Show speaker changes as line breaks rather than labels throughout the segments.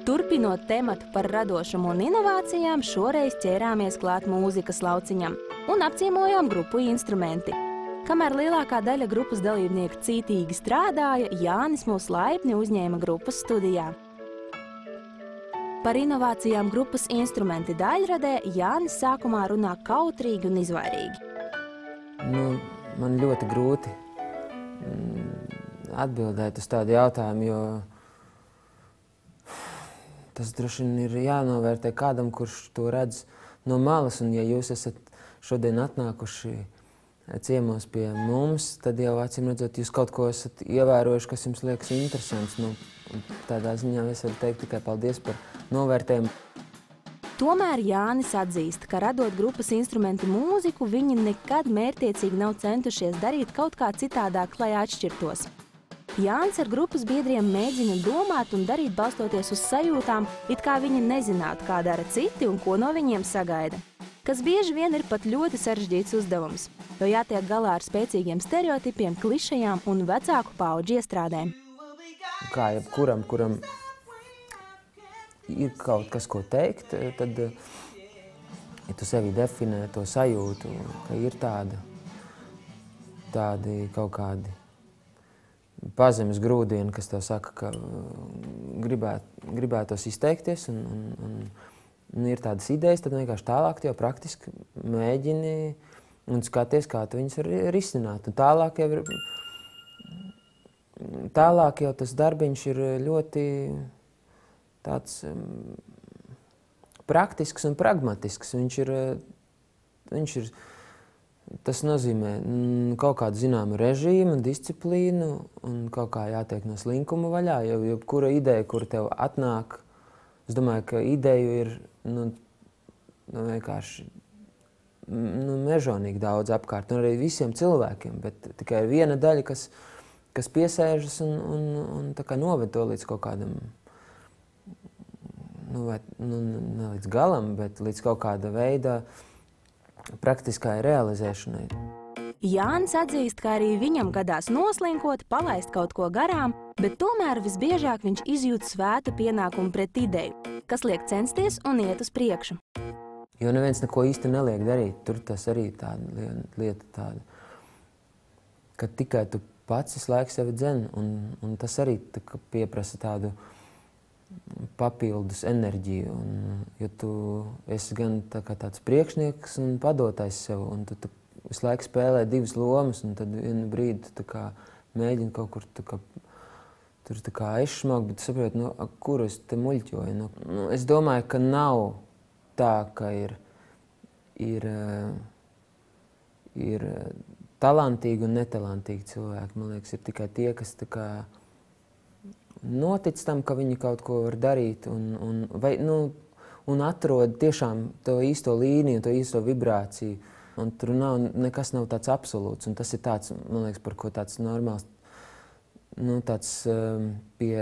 Turpinot tematu par radošumu un inovācijām, šoreiz ķērāmies klāt mūzikas lauciņam un apciemojām grupu Instrumenti. Kamēr lielākā daļa grupas dalībnieku cītīgi strādāja, Jānis mūs laipni uzņēma grupas studijā. Par inovācijām grupas Instrumenti daļradē Jānis sākumā runā kautrīgi un izvairīgi.
Man ļoti grūti atbildēt uz tādu jautājumu, jo tas droši vien ir jānovērtē kādam, kurš to redz no malas, un ja jūs esat šodien atnākuši ciemos pie mums, tad jau acīm redzot, jūs kaut ko esat ievērojuši, kas jums liekas interesants. Tādā ziņā es varu teikt tikai paldies par novērtējumu.
Tomēr Jānis atzīst, ka radot grupas Instrumenti mūziku, viņi nekad mērķtiecīgi nav centušies darīt kaut kā citādāk, lai atšķirtos. Jānis ar grupas biedriem mēģina domāt un darīt balstoties uz sajūtām, it kā viņi nezinātu, kā dara citi un ko no viņiem sagaida. Kas bieži vien ir pat ļoti sarežģīts uzdevums, jo jātiek galā ar spēcīgiem stereotipiem, klišejām un vecāku paudžu iestrādēm.
Kā jebkuram, kuram ir kaut kas, ko teikt, tad, ja tu sevi definē to sajūtu, ka ir tādi kaut kādi pazemes grūdieni, kas tev saka, ka gribētos izteikties un ir tādas idejas, tad vienkārši tālāk jau praktiski mēģini un skaties, kā tu viņus var risināt. Un tālāk jau tas darbiņš ir ļoti tāds praktisks un pragmatisks. Tas nozīmē kaut kādu zināmu režīmu, disciplīnu un kaut kā jātiek no slinkuma vaļā. Jebkura ideja, kur tev atnāk, es domāju, ka ideju ir vienkārši mežonīgi daudz apkārt, un arī visiem cilvēkiem, bet tikai ir viena daļa, kas piesēžas un tā kā noved to līdz kaut kādam, ne līdz galam, bet līdz kaut kāda veida praktiskai realizēšanai.
Jānis atzīst, ka arī viņam gadās noslinkot, palaist kaut ko garām, bet tomēr visbiežāk viņš izjūt svētu pienākumu pret ideju, kas liek censties un iet uz priekšu.
Jo neviens neko īsti neliek darīt. Tur tas arī tāda lieta tāda, ka tikai tu pats visu laiku sevi dzen, un tas arī pieprasa tādu papildus enerģiju. Jo tu esi gan tāds priekšnieks un padotais sev, un tu visu laiku spēlē divas lomas, un tad vienu brīdi tu mēģini kaut kur tur aizšmaukt, bet tu saproti, kur es te muļķoju. Es domāju, ka nav tā, ka ir talantīgi un netalantīgi cilvēki. Man liekas, ir tikai tie, kas notic tam, ka viņi kaut ko var darīt un atrod tiešām to īsto līniju, to īsto vibrāciju. Un tur nekas nav tāds absolūts. Un tas ir tāds, man liekas, par ko tāds normāls, tāds pie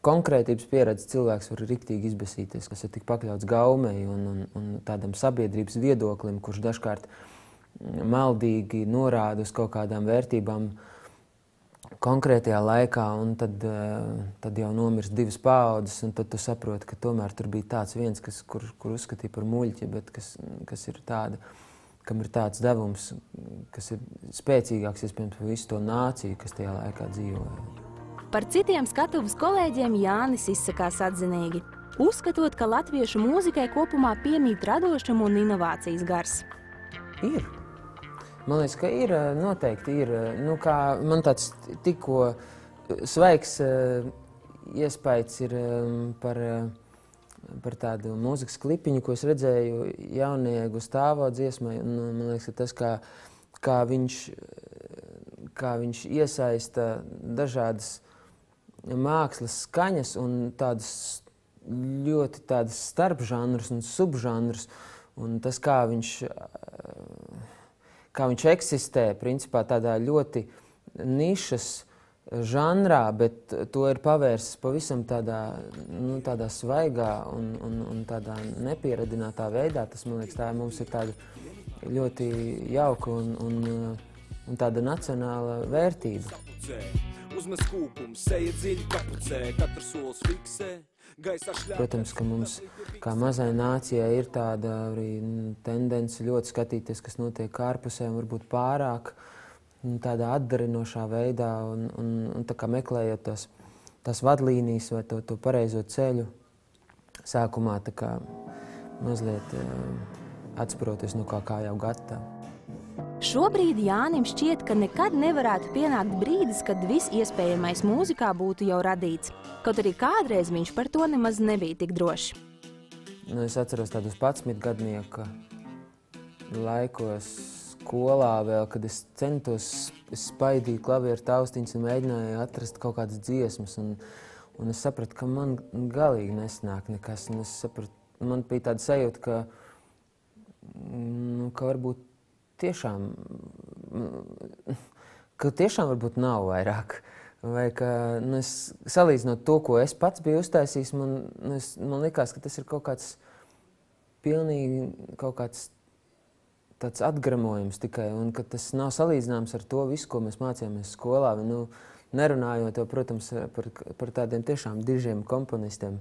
konkrētības pieredzes cilvēks var riktīgi izbesīties, kas ir tik pakļauts gaumei un tādam sabiedrības viedoklim, kurš dažkārt maldīgi norāda uz kaut kādām vērtībām konkrētajā laikā, un tad jau nomirst divas paaudzes, un tad tu saproti, ka tomēr tur bija tāds viens, kur uzskatīja par muļķi, bet kas ir tāda, kam ir tāds devums, kas ir spēcīgāks, iespējams, par visu to nāciju, kas tajā laikā dzīvoja.
Par citiem skatuves kolēģiem Jānis izsakās atzinīgi, uzskatot, ka latviešu mūzikai kopumā piemīt radošuma un inovācijas gars.
Ir. Man liekas, ka ir, noteikti ir. Kā man tāds tikko svaigs iespējas ir par tādu mūzikas klipiņu, ko es redzēju jaunajai Gustavo dziesmai. Man liekas, ka tas, kā viņš iesaista dažādas mākslas skaņas un tādas ļoti tādas starpžanrus un subžanrus, un tas, kā viņš eksistē, principā tādā ļoti nišas žanrā, bet to ir pavērsis pavisam tādā svaigā un tādā nepieradinātā veidā. Tas, man liekas, mums ir tāda ļoti jauka un tāda nacionāla vērtība.
Uzmes kūpums, seja dziļi kapucē, katrs solis fiksē.
Protams, ka mums, kā mazai nācijai, ir tāda arī tendence ļoti skatīties, kas notiek ārpusē, un varbūt pārāk tādā atdarinošā veidā, un tā kā meklējot tās vadlīnijas vai to pareizo ceļu, sākumā tā kā mazliet atsproties no kā jau gatava.
Šobrīd Jānim šķiet, ka nekad nevarētu pienākt brīdis, kad viss iespējamais mūzikā būtu jau radīts. Kaut arī kādreiz viņš par to nemaz nebija tik drošs.
Es atceros tādus 11-gadnieka laikos skolā vēl, kad es centos spaidīt klavieru taustiņas un mēģināju atrast kaut kādas dziesmas. Un es sapratu, ka man galīgi nesnāk nekas. Un es sapratu, man bija tāda sajūta, ka varbūt tiešām varbūt nav vairāk. Vai ka, es salīdzinot to, ko es pats biju uztaisījis, man likās, ka tas ir kaut kāds tāds atgramojums tikai, un ka tas nav salīdzināms ar to visu, ko mēs mācījāmies skolā. Nerunājot jau, protams, par tādiem tiešām dižiem komponistiem.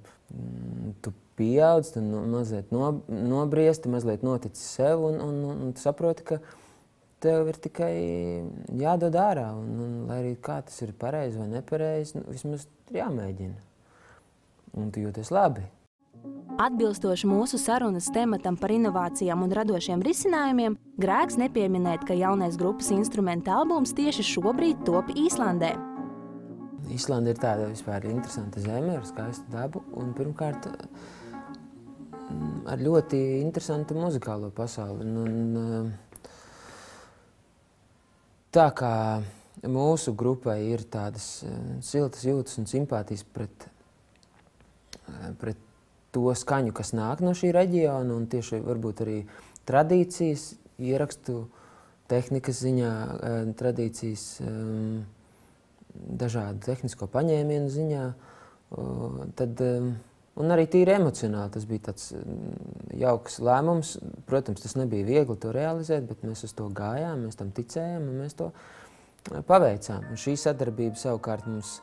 Tu pieaudz, tu mazliet nobriesti, mazliet notici sev, un tu saproti, ka tev ir tikai jādod ārā, un lai arī kā tas ir pareizi vai nepareizi, vismaz ir jāmēģina. Un tu jūties labi.
Atbilstoši mūsu sarunas tematam par inovācijām un radošiem risinājumiem, grēks nepieminēt, ka jaunais grupas instrumenta albums tieši šobrīd top Īslandē.
Īslanda ir tāda vispār interesanta zeme ar skaistu dabu un pirmkārt ar ļoti interesantu muzikālo pasauli. Tā kā mūsu grupai ir tādas siltas jūtas un simpātijas pret to skaņu, kas nāk no šī reģiona, un tieši varbūt arī tradīcijas, ierakstu tehnikas ziņā, tradīcijas dažādu tehnisko paņēmienu ziņā, un arī tīri emocionāli tas bija tāds jauks lēmums. Protams, tas nebija viegli to realizēt, bet mēs uz to gājām, mēs tam ticējām un mēs to paveicām. Un šī sadarbība savukārt mums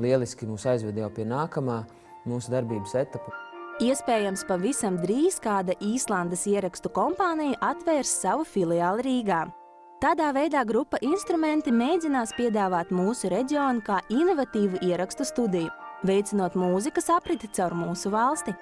lieliski aizved jau pie nākamā mūsu darbības etapa.
Iespējams, pavisam drīz kāda Īslandes ierakstu kompānija atvērs savu filiāli Rīgā. Tādā veidā grupa Instrumenti mēģinās piedāvāt mūsu reģionu kā inovatīvu ierakstu studiju, veicinot mūzikas apriti caur mūsu valsti.